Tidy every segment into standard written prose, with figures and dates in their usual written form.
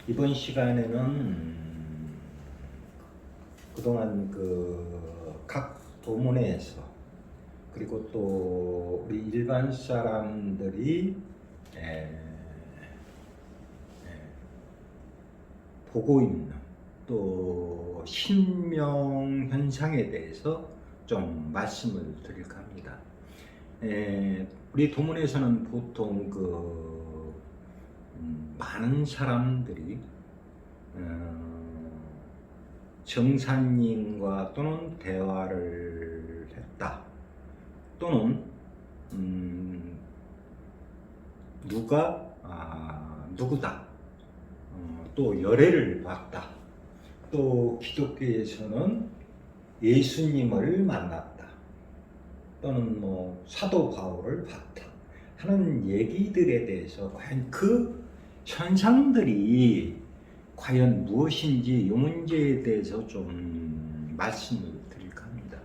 이번 시간에는 그동안 각 도문회에서 그리고 또 우리 일반 사람들이 보고 있는 또 신명 현상에 대해서 좀 말씀을 드릴까 합니다. 우리 도문에서는 보통 많은 사람들이 정사님과 또는 대화를 했다, 또는 누구다, 또 열애를 봤다, 또 기독교에서는 예수님을 만났다, 또는 사도 바울을 봤다 하는 얘기들에 대해서 과연 그 현상들이 과연 무엇인지 이 문제에 대해서 좀 말씀을 드릴까 합니다.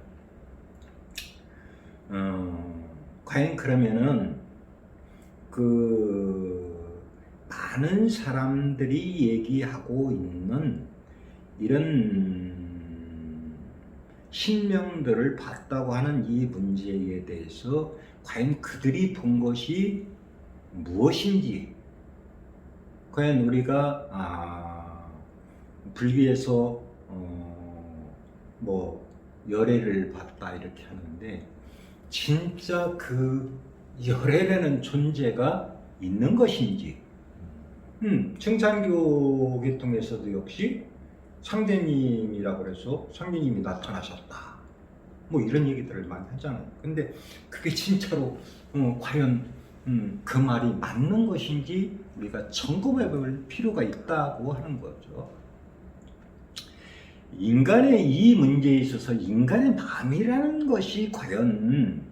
과연 그러면은 많은 사람들이 얘기하고 있는 이런 신명들을 봤다고 하는 이 문제에 대해서 과연 그들이 본 것이 무엇인지, 과연 우리가 불교에서 열애를 봤다 이렇게 하는데 진짜 그 열애라는 존재가 있는 것인지, 청산교 계통에서도 역시 상제님이라고 해서 상제님이 나타나셨다 이런 얘기들을 많이 하잖아요. 근데 그게 진짜로 과연 그 말이 맞는 것인지 우리가 점검해 볼 필요가 있다고 하는 거죠. 인간의 이 문제에 있어서 인간의 마음이라는 것이 과연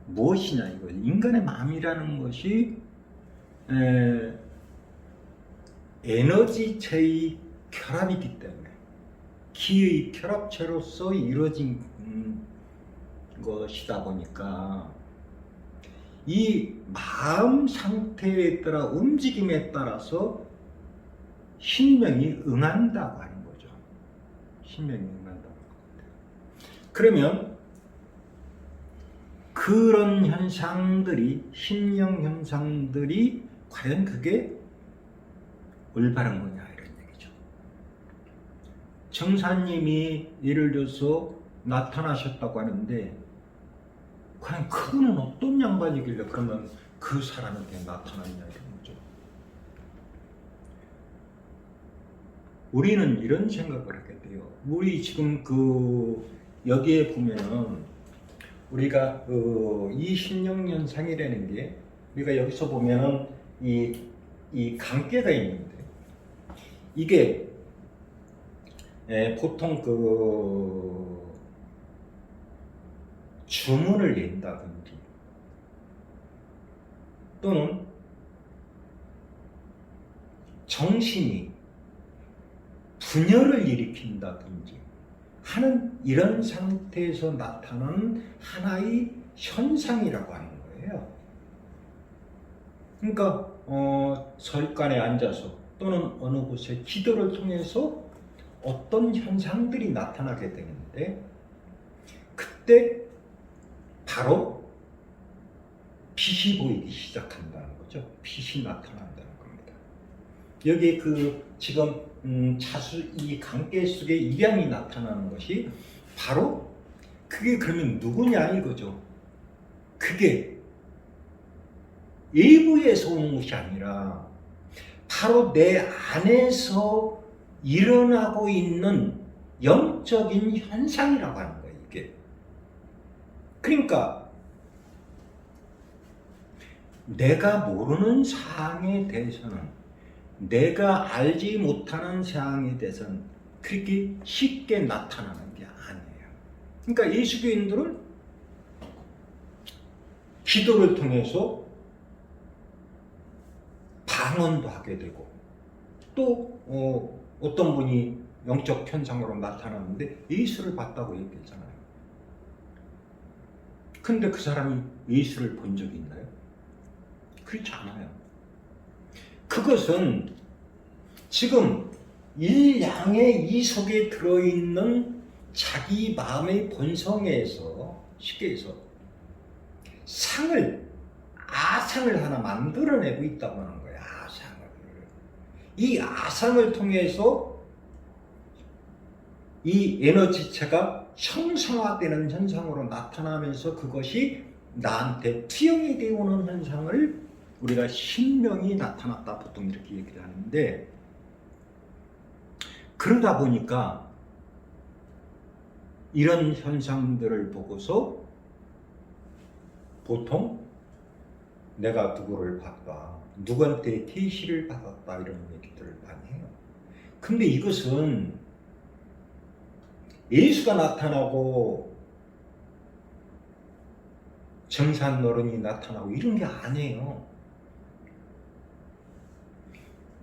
무엇이냐, 이거. 인간의 마음이라는 것이 에너지체의 결합이기 때문에 기의 결합체로서 이루어진 것이다 보니까 이 마음 상태에 따라 움직임에 따라서 신명이 응한다고 하는 거죠. 신명이 응한다고. 그러면 그런 현상들이, 신명 현상들이 과연 그게 올바른 거냐 이런 얘기죠. 정사님이 예를 들어서 나타나셨다고 하는데 과연 그분은 어떤 양반이길래 그러면 그 사람에게 나타났냐 이런 거죠. 우리는 이런 생각을 하게 돼요. 우리 지금 여기에 보면은 우리가 이 신명현상이라는 게, 우리가 여기서 보면은 이 관계가 있는데 이게 보통 주문을 낸다든지 또는 정신이 분열을 일으킨다든지 하는 이런 상태에서 나타나는 하나의 현상이라고 하는 거예요. 그러니까 절간에 앉아서 또는 어느 곳에 기도를 통해서 어떤 현상들이 나타나게 되는데 그때 바로 빛이 보이기 시작한다는 거죠. 빛이 나타난다는 겁니다. 여기 지금 이 관계 속에 입양이 나타나는 것이 바로 그게 그러면 누구냐 이거죠. 그게 외부에서 오는 것이 아니라 바로 내 안에서 일어나고 있는 영적인 현상이라고 하는 거예요, 이게. 그러니까 내가 모르는 사항에 대해서는, 내가 알지 못하는 사항에 대해서는 그렇게 쉽게 나타나는 게 아니에요. 그러니까 예수교인들은 기도를 통해서 방언도 하게 되고 또 어떤 분이 영적 현상으로 나타나는데 예수를 봤다고 얘기했잖아요. 근데 그 사람이 예수를 본 적이 있나요? 그렇지 않아요. 그것은 지금 일양의 이 속에 들어있는 자기 마음의 본성에서 쉽게 해서 아상을 하나 만들어내고 있다고 하는 거야. 아상을. 이 아상을 통해서 이 에너지체가 형성화되는 현상으로 나타나면서 그것이 나한테 투영이 되어 오는 현상을 우리가 신명이 나타났다 보통 이렇게 얘기를 하는데, 그러다 보니까 이런 현상들을 보고서 보통 내가 누구를 봤다, 누구한테 계시를 받았다 이런 얘기들을 많이 해요. 근데 이것은 예수가 나타나고 정산노론이 나타나고 이런 게 아니에요.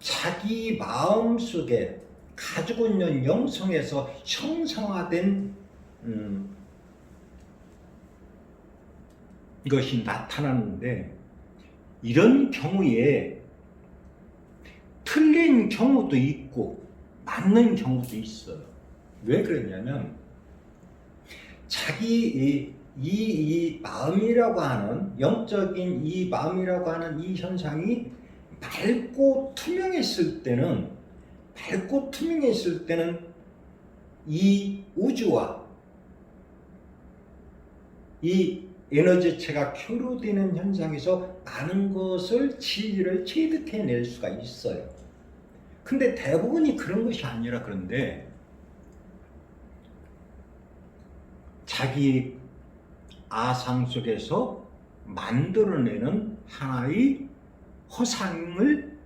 자기 마음속에 가지고 있는 영성에서 형성화된 이것이 나타나는데, 이런 경우에 틀린 경우도 있고 맞는 경우도 있어요. 왜 그러냐면 자기 이 마음이라고 하는 영적인 이 마음이라고 하는 이 현상이 밝고 투명했을 때는 이 우주와 이 에너지체가 교류되는 현상에서 많은 것을 진리를 체득해낼 수가 있어요. 근데 대부분이 그런 것이 아니라, 그런데 자기 아상 속에서 만들어내는 하나의 허상을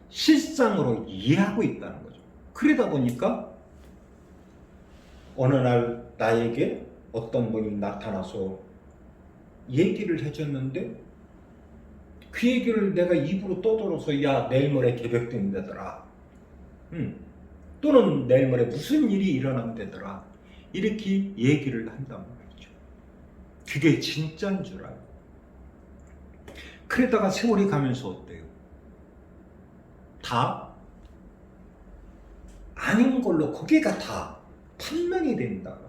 실상으로 이해하고 있다는 거죠. 그러다 보니까 어느 날 나에게 어떤 분이 나타나서 얘기를 해줬는데, 그 얘기를 내가 입으로 떠들어서 야, 내일 모레 계획된다더라, 또는 내일 모레 무슨 일이 일어난다더라, 이렇게 얘기를 한단 말이죠. 그게 진짜인 줄 알고. 그러다가 세월이 가면서 어때요? 다 아닌 걸로 거기가 다 판명이 된다고.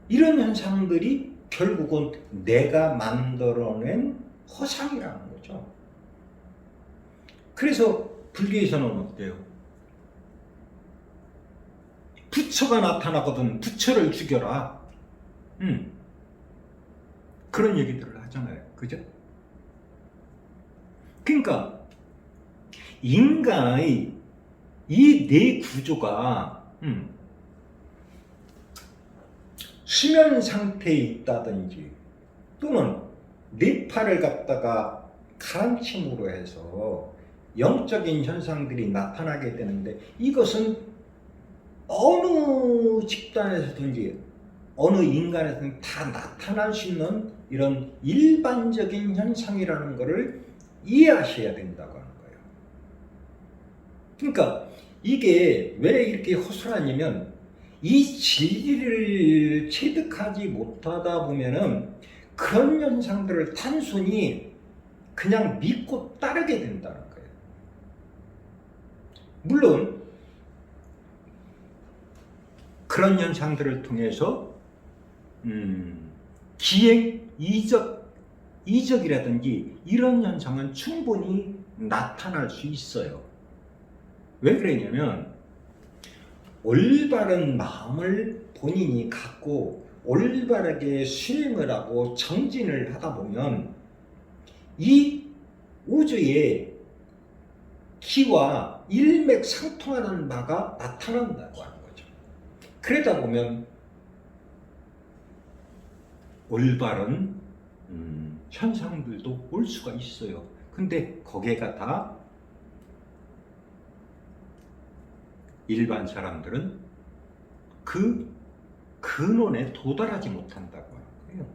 이런 현상들이 결국은 내가 만들어낸 허상이라는 거죠. 그래서 불교에서는 어때요? 부처가 나타나거든 부처를 죽여라, 그런 얘기들을 하잖아요. 그죠? 그러니까 인간의 이 뇌 구조가 수면 상태에 있다든지, 또는 뇌파를 갖다가 가람침으로 해서 영적인 현상들이 나타나게 되는데, 이것은 어느 집단에서든지 어느 인간에서든 다 나타날 수 있는 이런 일반적인 현상이라는 것을 이해하셔야 된다고 하는 거예요. 그러니까 이게 왜 이렇게 허술하냐면, 이 진리를 체득하지 못하다 보면은 그런 현상들을 단순히 그냥 믿고 따르게 된다는 거예요. 물론 그런 현상들을 통해서 기행, 이적이라든지 이런 현상은 충분히 나타날 수 있어요. 왜 그러냐면, 올바른 마음을 본인이 갖고 올바르게 수행을 하고 정진을 하다 보면 이 우주의 기와 일맥상통하는 바가 나타난다고 하는 거죠. 그러다 보면 올바른 현상들도 올 수가 있어요. 근데 거기가 다 일반 사람들은 그 근원에 도달하지 못한다고 하는 거예요.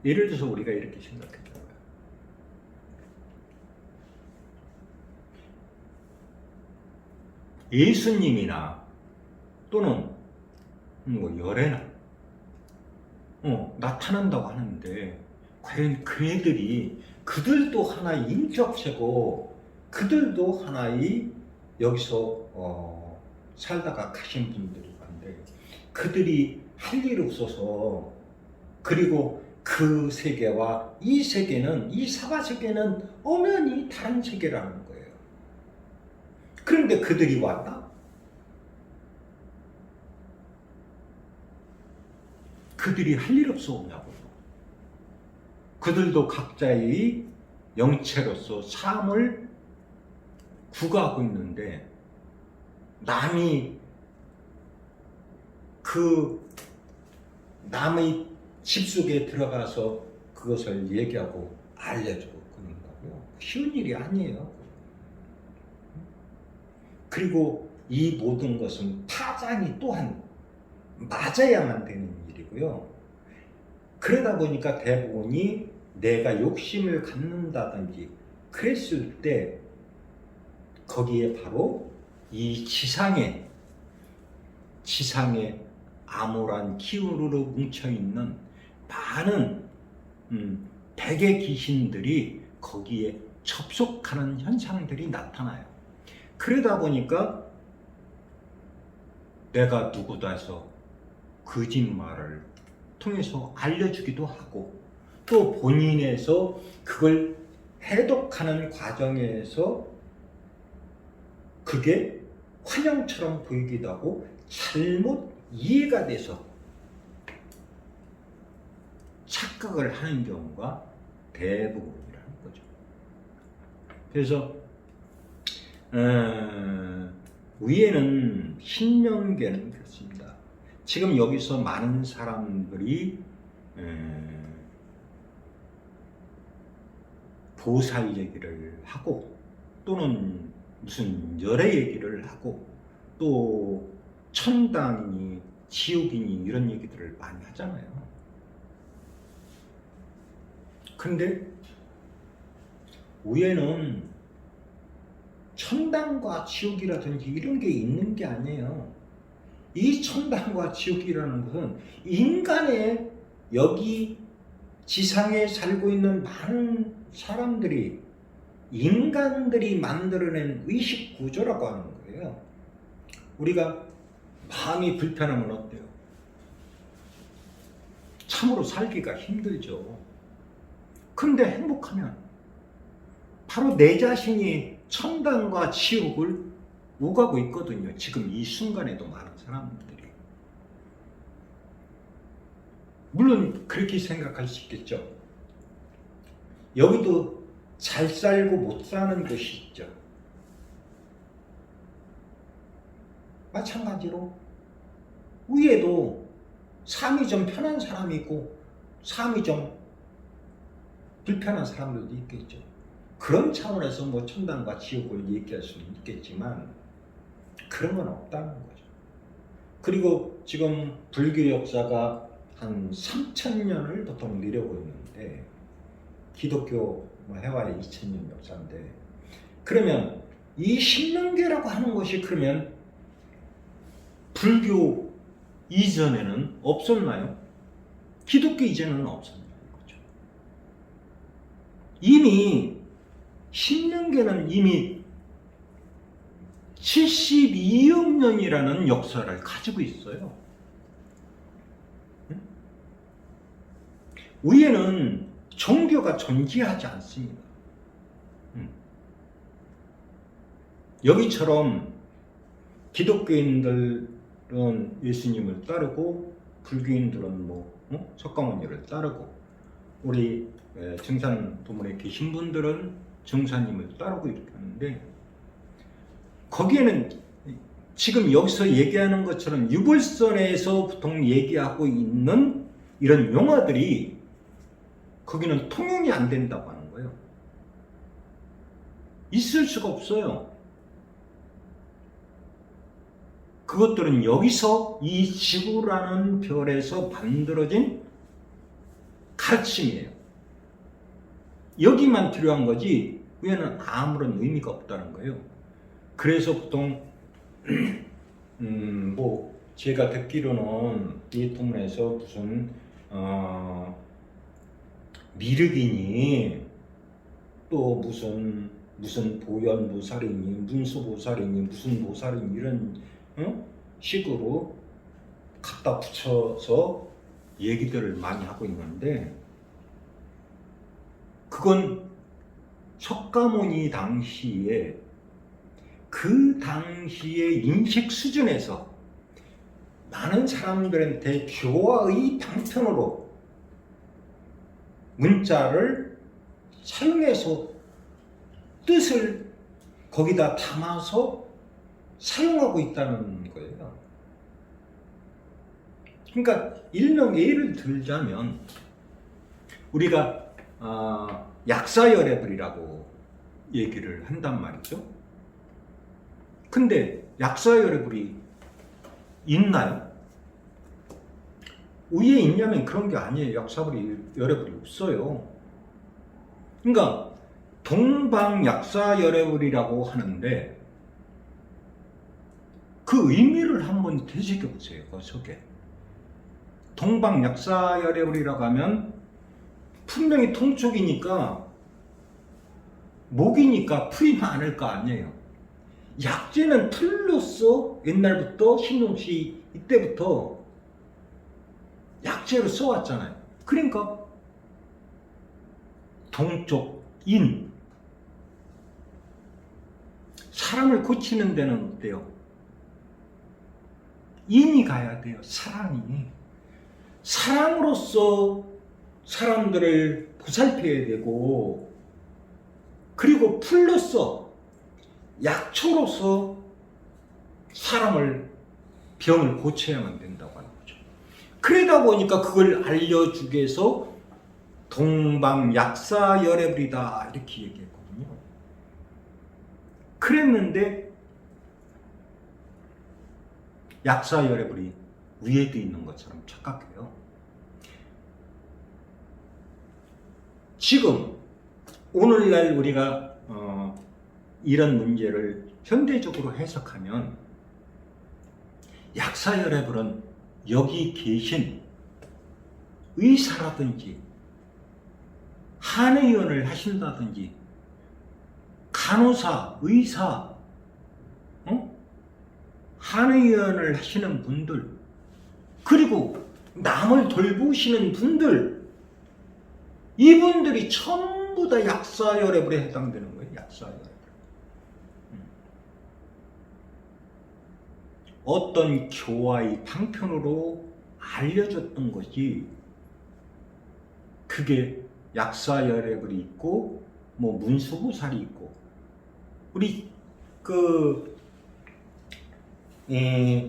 예를 들어서 우리가 이렇게 생각해봐요. 예수님이나 또는 뭐 열애나 나타난다고 하는데, 과연 그 애들이 그들도 하나의 인격체고 그들도 하나의 여기서 살다가 가신 분들이 많은데 그들이 할 일 없어서 그리고 그 세계와 이 세계는 이 사바 세계는 엄연히 다른 세계라는 거예요. 그런데 그들이 왔다? 그들이 할 일 없어 오냐고요. 그들도 각자의 영체로서 삶을 구가하고 있는데 남이 그 남의 집 속에 들어가서 그것을 얘기하고 알려주고 그런다고요. 쉬운 일이 아니에요. 그리고 이 모든 것은 파장이 또한 맞아야만 되는 일이고요. 그러다 보니까 대부분이 내가 욕심을 갖는다든지 그랬을 때 거기에 바로 이 지상에 암울한 기운으로 뭉쳐있는 많은 백의 귀신들이 거기에 접속하는 현상들이 나타나요. 그러다 보니까 내가 누구다 해서 거짓말을 통해서 알려주기도 하고 또 본인에서 그걸 해독하는 과정에서 그게 환영처럼 보이기도 하고 잘못 이해가 돼서 착각을 하는 경우가 대부분이라는 거죠. 그래서 위에는 신명계는 그렇습니다. 지금 여기서 많은 사람들이 보살 얘기를 하고 또는 무슨 열애 얘기를 하고 또 천당이니 지옥이니 이런 얘기들을 많이 하잖아요. 근데 위에는 천당과 지옥이라든지 이런 게 있는 게 아니에요. 이 천당과 지옥이라는 것은 인간의 여기 지상에 살고 있는 많은 사람들이 인간들이 만들어낸 의식 구조라고 하는 거예요. 우리가 마음이 불편하면 어때요? 참으로 살기가 힘들죠. 근데 행복하면 바로 내 자신이 천당과 지옥을 오가고 있거든요. 지금 이 순간에도 많은 사람들이. 물론 그렇게 생각할 수 있겠죠. 여기도 잘 살고 못 사는 것이 있죠. 마찬가지로 위에도 삶이 좀 편한 사람이 있고 삶이 좀 불편한 사람들도 있겠죠. 그런 차원에서 뭐 천당과 지옥을 얘기할 수는 있겠지만 그런 건 없다는 거죠. 그리고 지금 불교 역사가 한 3,000년을 보통 내려오고 있는데 기독교 해와의 2,000년 역사인데 그러면 이 신명계라고 하는 것이 그러면 불교 이전에는 없었나요? 기독교 이전에는 없었나요? 그렇죠? 이미 신명계는 이미 72억 년이라는 역사를 가지고 있어요. 위에는 종교가 존재하지 않습니다. 여기처럼 기독교인들은 예수님을 따르고 불교인들은 석가모니를 따르고 우리 증산 도문에 계신 분들은 증사님을 따르고 이렇게 하는데 거기에는 지금 여기서 얘기하는 것처럼 유불선에서 보통 얘기하고 있는 이런 용어들이 거기는 통용이 안 된다고 하는 거예요. 있을 수가 없어요. 그것들은 여기서 이 지구라는 별에서 만들어진 가르침이에요. 여기만 필요한 거지 위에는 아무런 의미가 없다는 거예요. 그래서 보통 제가 듣기로는 이 통문에서 무슨 미륵이니 또 무슨 보현보살이니 문수보살이니 무슨 보살이니 이런 식으로 갖다 붙여서 얘기들을 많이 하고 있는데, 그건 석가모니 당시에 그 당시의 인식 수준에서 많은 사람들한테 교화의 방편으로 문자를 사용해서 뜻을 거기다 담아서 사용하고 있다는 거예요. 그러니까 일명 예를 들자면 우리가 약사여래불이라고 얘기를 한단 말이죠. 근데 약사여래불이 있나요? 위에 있냐면 그런 게 아니에요. 약사여래불이 없어요. 그러니까 동방약사여래불이라고 하는데 그 의미를 한번 되새겨 보세요. 그 속에 동방약사여래불이라고 하면 분명히 통촉이니까 목이니까 풀이 많을 거 아니에요. 약재는 풀로서 옛날부터 신동시 이때부터 약재로 써왔잖아요. 그러니까 동쪽인 사람을 고치는 데는 어때요? 인이 가야 돼요. 사랑으로서 사람들을 보살펴야 되고, 그리고 풀로서 약초로서 사람을 병을 고쳐야만 된다고 하는 거죠. 그러다 보니까 그걸 알려주기 위해서 동방약사여래불이다 이렇게 얘기했거든요. 그랬는데 약사여래불이 위에도 있는 것처럼 착각해요. 지금 오늘날 우리가 이런 문제를 현대적으로 해석하면 약사여래불은 여기 계신 의사라든지 한의원을 하신다든지 간호사, 의사, 한의원을 하시는 분들, 그리고 남을 돌보시는 분들, 이분들이 전부 다 약사여래불에 해당되는 거예요. 약사여래불. 어떤 교화의 방편으로 알려줬던 것이, 그게 약사여래불이 있고 뭐 문수보살이 있고, 우리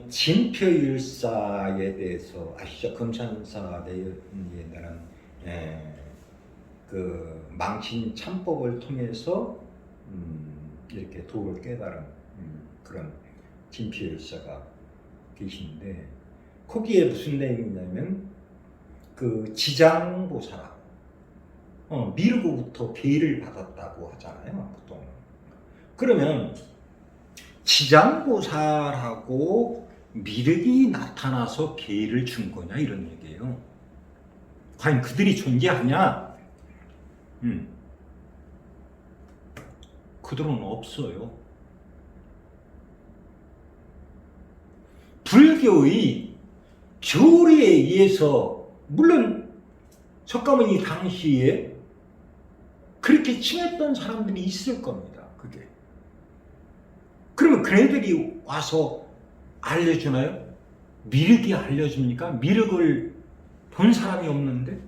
진표일사에 대해서 아시죠? 금산사 내에는 그 망신 참법을 통해서 이렇게 도를 깨달은 그런 진표일사가 계시는데, 거기에 무슨 내용이냐면 그 지장보살하고 미르고부터 계를 받았다고 하잖아요, 보통. 그러면 지장보살하고 미륵이 나타나서 계를 준 거냐 이런 얘기예요. 과연 그들이 존재하냐? 그들은 없어요. 불교의 교리에 의해서, 물론 석가모니 당시에 그렇게 칭했던 사람들이 있을 겁니다. 그게. 그러면 그네들이 와서 알려주나요? 미륵이 알려줍니까? 미륵을 본 사람이 없는데?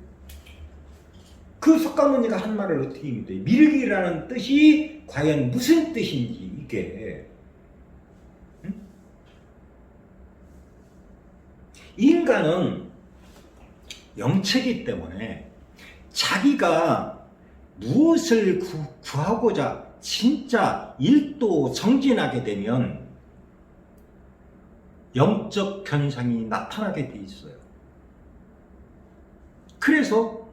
그 석가모니가 한 말을 어떻게 믿어요? 미륵이라는 뜻이 과연 무슨 뜻인지, 이게. 인간은 영체이기 때문에 자기가 무엇을 구하고자 진짜 일도 정진하게 되면 영적 현상이 나타나게 돼 있어요. 그래서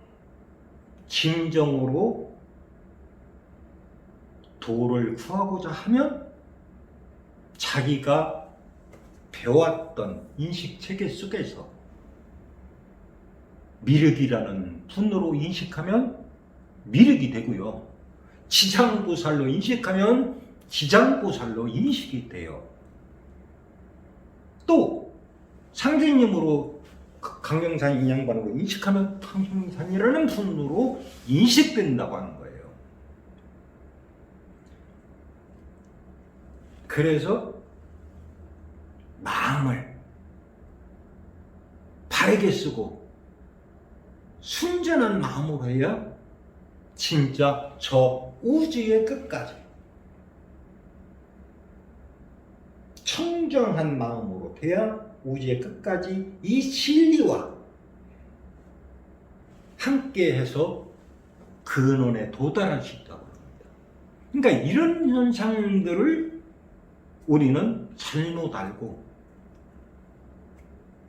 진정으로 도를 구하고자 하면 자기가 배웠던 인식체계 속에서 미륵이라는 분으로 인식하면 미륵이 되고요. 지장보살로 인식하면 지장보살로 인식이 돼요. 또 상제님으로 강경산 인양반으로 인식하면 강경산이라는 분으로 인식된다고 하는 거예요. 그래서 마음을 바르게 쓰고 순전한 마음으로 해야 진짜 저 우주의 끝까지 청정한 마음으로 돼야 우주의 끝까지 이 진리와 함께해서 근원에 도달할 수 있다고 합니다. 그러니까 이런 현상들을 우리는 잘못 알고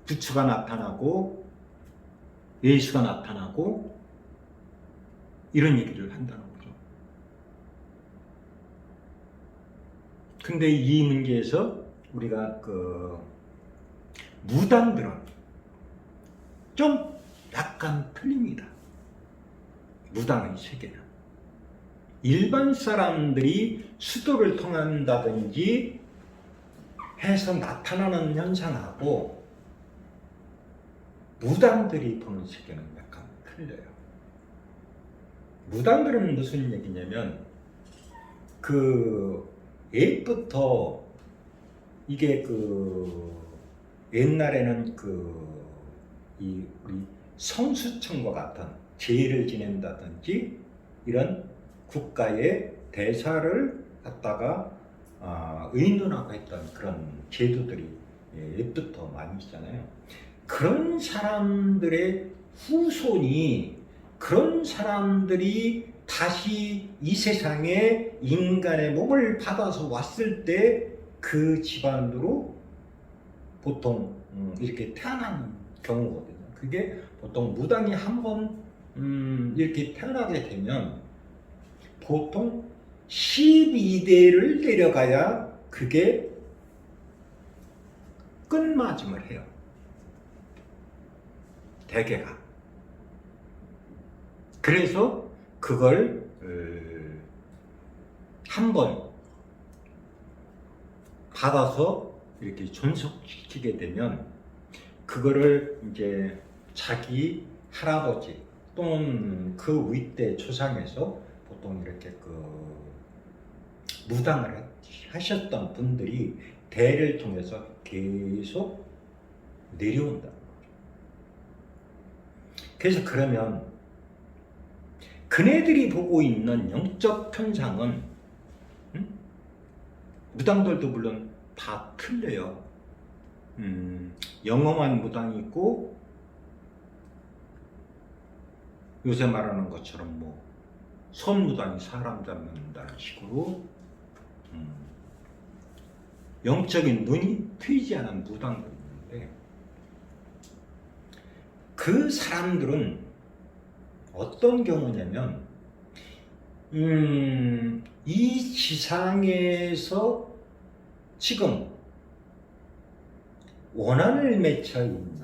부처가 나타나고 예수가 나타나고 이런 얘기를 한다는 거죠. 근데 이 문제에서 우리가 무당들은 좀 약간 틀립니다. 무당의 세계는 일반 사람들이 수도를 통한다든지 해서 나타나는 현상하고 무당들이 보는 세계는 약간 틀려요. 무당들은 무슨 얘기냐면 옛부터 이게 옛날에는 우리 성수청과 같은 제의를 지낸다든지 이런 국가의 대사를 갖다가 의논하고 했던 그런 제도들이 옛부터 많이 있잖아요. 그런 사람들의 후손이 그런 사람들이 다시 이 세상에 인간의 몸을 받아서 왔을 때 그 집안으로 보통 이렇게 태어나는 경우거든요. 그게 보통 무당이 한번 이렇게 태어나게 되면 보통 12대를 내려가야 그게 끝맞음을 해요. 대개가. 그래서 그걸 한번 받아서 이렇게 존속시키게 되면 그거를 이제 자기 할아버지 또는 그 윗대 조상에서 보통 이렇게 무당을 하셨던 분들이 대를 통해서 계속 내려온다는 거죠. 그래서 그러면 그네들이 보고 있는 영적 현상은 무당들도 물론 다 틀려요. 영험한 무당이 있고 요새 말하는 것처럼 손무당이 사람 잡는다는 식으로 영적인 눈이 트이지 않은 무당들이 있는데 그 사람들은 어떤 경우냐면 이 지상에서 지금 원한을 맺혀 있는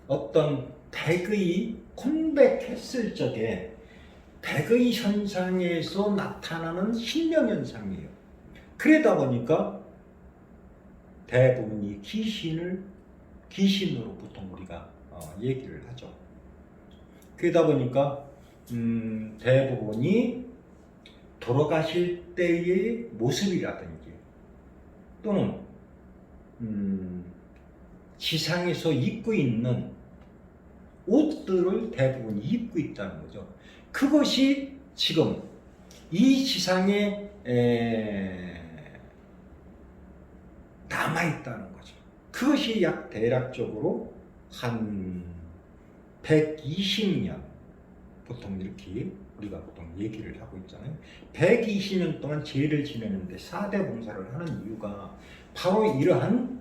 어떤 백의 혼백했을 적에 백의 현상에서 나타나는 신령 현상이에요. 그러다 보니까 대부분이 귀신으로 보통 우리가 얘기를 하죠. 그러다 보니까 대부분이 돌아가실 때의 모습이라든지 또는 지상에서 입고 있는 옷들을 대부분 입고 있다는 거죠. 그것이 지금 이 지상에 남아있다는 거죠. 그것이 약 대략적으로 한 120년 보통 이렇게 우리가 보통 얘기를 하고 있잖아요. 120년 동안 제를 지내는데 4대 봉사를 하는 이유가 바로 이러한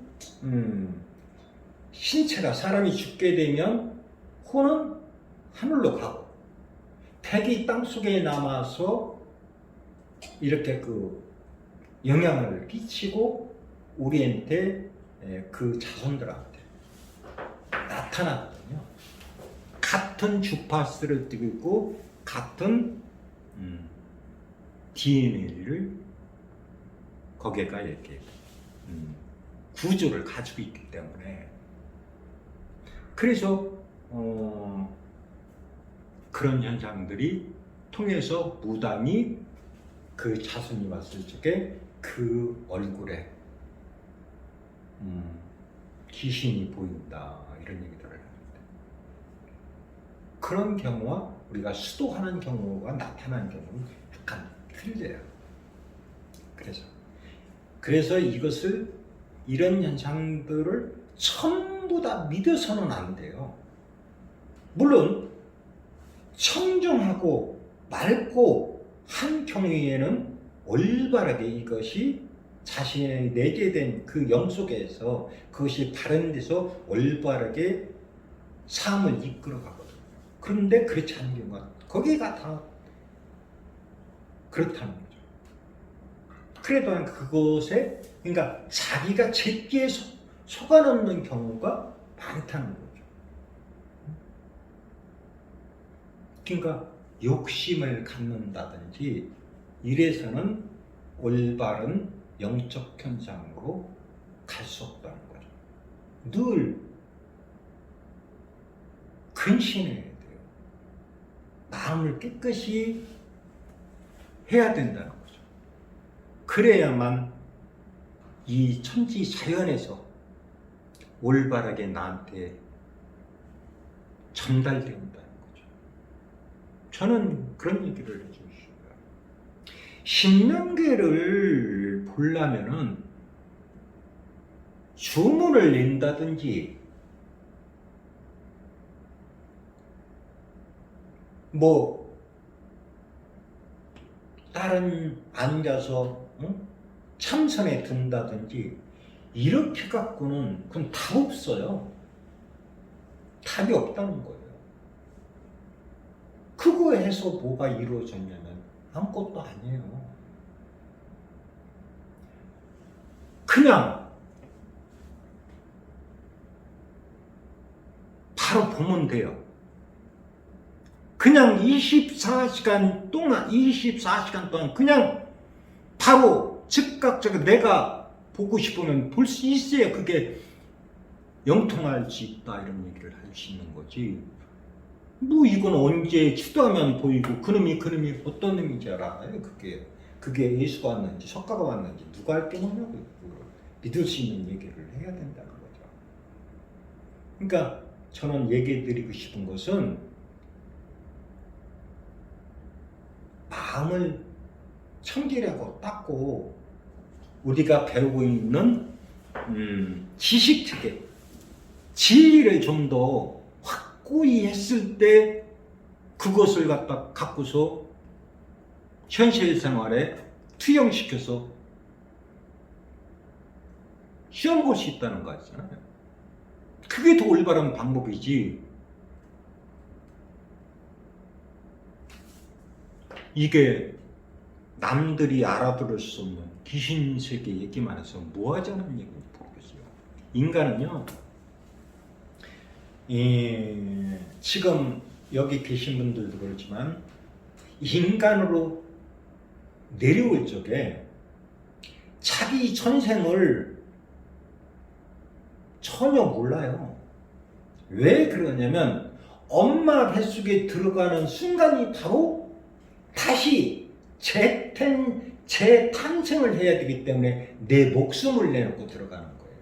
신체가 사람이 죽게 되면 혼은 하늘로 가고 백이 땅속에 남아서 이렇게 영향을 끼치고 우리한테 그 자손들한테 나타났거든요. 같은 주파수를 띠고 있고 같은 DNA를 거기가 이렇게 구조를 가지고 있기 때문에 그래서 그런 현상들이 통해서 무당이 그 자손이 왔을 적에 그 얼굴에 귀신이 보인다 이런 얘기들을 하는데 그런 경우와 우리가 수도하는 경우가 나타나는 경우는 약간 틀려요. 그래서 이것을 이런 현상들을 전부 다 믿어서는 안 돼요. 물론 청정하고 맑고 한 경우에는 올바르게 이것이 자신의 내재된 그 영 속에서 그것이 바른 데서 올바르게 삶을 이끌어 가거든요. 그런데 그렇지 않은 경우가 거기가 다 그렇다는 거죠. 그래도 그것에 그러니까 자기가 제끼에 속아넣는 경우가 많다는 거죠. 그러니까 욕심을 갖는다든지 이래서는 올바른 영적 현상으로 갈 수 없다는 거죠. 늘 근신해야 돼요. 마음을 깨끗이 해야 된다는 거죠. 그래야만 이 천지 자연에서 올바르게 나한테 전달된다는 거죠. 저는 그런 얘기를 해주고 싶어요. 신명계를 보려면은 주문을 낸다든지 뭐 다른 앉아서 참선에 든다든지 이렇게 갖고는 그건 답 없어요. 답이 없다는 거예요. 그거 해서 뭐가 이루어졌냐면 아무것도 아니에요. 그냥 바로 보면 돼요. 그냥 24시간 동안 그냥 바로 즉각적으로 내가 보고 싶으면 볼 수 있어야 그게 영통할 수 있다 이런 얘기를 할 수 있는 거지. 뭐 이건 언제 추도하면 보이고 그놈이 어떤 놈인지 알아요. 그게 예수가 왔는지 석가가 왔는지 누가 알 게 뭐냐고 믿을 수 있는 얘기를 해야 된다는 거죠. 그러니까 저는 얘기해 드리고 싶은 것은 마음을 청결하고 닦고 우리가 배우고 있는 지식 체계, 지혜를 좀 더 확고히 했을 때 그것을 갖고서 현실 생활에 투영시켜서 시험 볼 수 있다는 거 있잖아요. 그게 더 올바른 방법이지. 이게 남들이 알아들을 수 없는 귀신 세계 얘기만 해서 뭐 하자는 얘기인지 모르겠어요. 인간은요, 지금 여기 계신 분들도 그렇지만 인간으로 내려올 적에 자기 전생을 전혀 몰라요. 왜 그러냐면 엄마 뱃속에 들어가는 순간이 바로 다시 재탄생을 해야 되기 때문에 내 목숨을 내놓고 들어가는 거예요.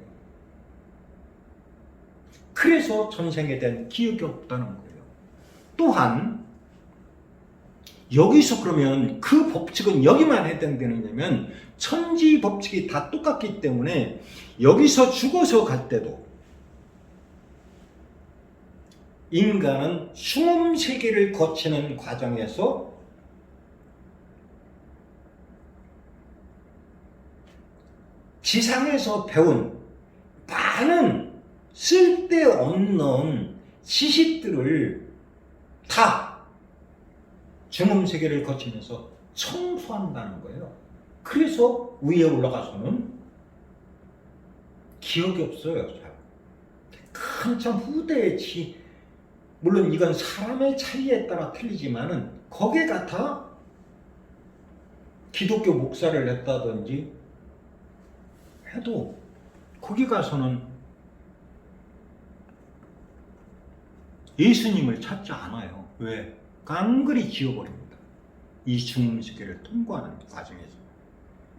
그래서 전생에 대한 기억이 없다는 거예요. 또한 여기서 그러면 그 법칙은 여기만 해당되느냐면 천지 법칙이 다 똑같기 때문에 여기서 죽어서 갈 때도 인간은 숨음 세계를 거치는 과정에서 지상에서 배운 많은 쓸데없는 지식들을 다 중음 세계를 거치면서 청소한다는 거예요. 그래서 위에 올라가서는 기억이 없어요. 한참 후대에 물론 이건 사람의 차이에 따라 틀리지만은 거기에 갖다 기독교 목사를 했다든지 해도 거기 가서는 예수님을 찾지 않아요. 왜? 깡그리 지워버립니다. 이 중음세계를 통과하는 과정에서.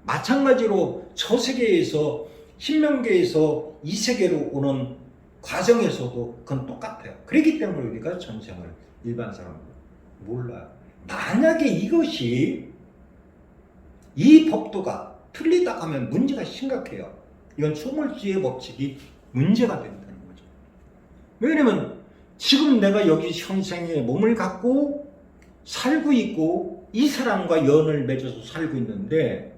마찬가지로 저 세계에서 신명계에서 이 세계로 오는 과정에서도 그건 똑같아요. 그렇기 때문에 우리가 전생을 일반 사람은 몰라요. 만약에 이것이 이 법도가 틀리다 하면 문제가 심각해요. 이건 초물주의 법칙이 문제가 된다는 거죠. 왜냐면 지금 내가 여기 현생에 몸을 갖고 살고 있고 이 사람과 연을 맺어서 살고 있는데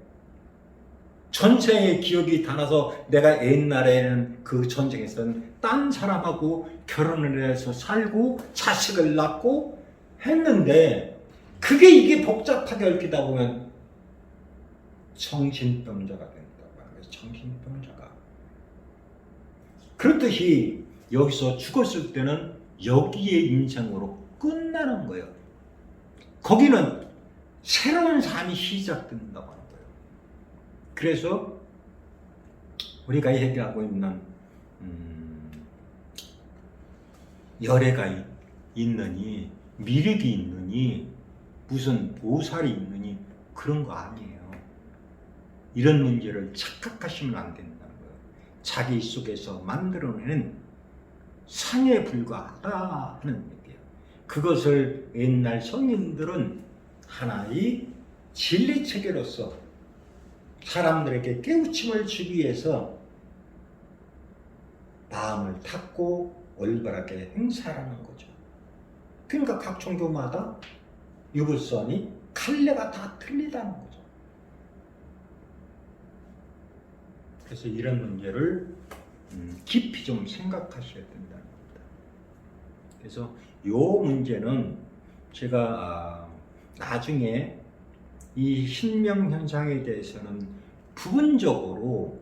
전생의 기억이 다 나서 내가 옛날에는 그 전쟁에서는 딴 사람하고 결혼을 해서 살고 자식을 낳고 했는데 그게 이게 복잡하게 얽히다 보면 정신병자가 된다고 하는 거예요. 정신병자가. 그렇듯이 여기서 죽었을 때는 여기의 인생으로 끝나는 거예요. 거기는 새로운 삶이 시작된다고 하는 거예요. 그래서 우리가 얘기하고 있는 열애가 있느니 미륵이 있느니 무슨 보살이 있느니 그런 거 아니에요. 이런 문제를 착각하시면 안 된다는 거예요. 자기 속에서 만들어내는 상에 불과하다 하는 얘기예요. 그것을 옛날 성인들은 하나의 진리체계로서 사람들에게 깨우침을 주기 위해서 마음을 닫고 올바르게 행사하는 거죠. 그러니까 각 종교마다 유불선이 칼레가 다 틀리다는 거죠. 그래서 이런 문제를 깊이 좀 생각하셔야 된다는 겁니다. 그래서 이 문제는 제가 나중에 이 신명현상에 대해서는 부분적으로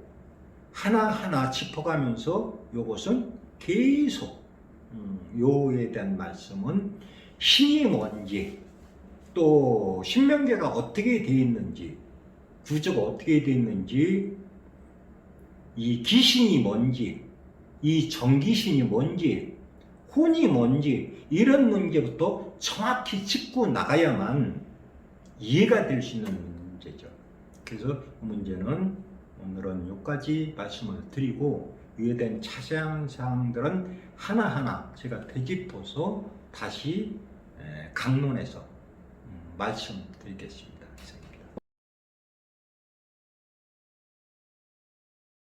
하나하나 짚어가면서 이것은 계속 요에 대한 말씀은 신이 뭔지 또 신명계가 어떻게 되어 있는지 구조가 어떻게 되어 있는지 이 귀신이 뭔지 이 정귀신이 뭔지 혼이 뭔지 이런 문제부터 정확히 짚고 나가야만 이해가 될 수 있는 문제죠. 그래서 그 문제는 오늘은 여기까지 말씀을 드리고 이에 대한 자세한 사항들은 하나하나 제가 되짚어서 다시 강론해서 말씀드리겠습니다.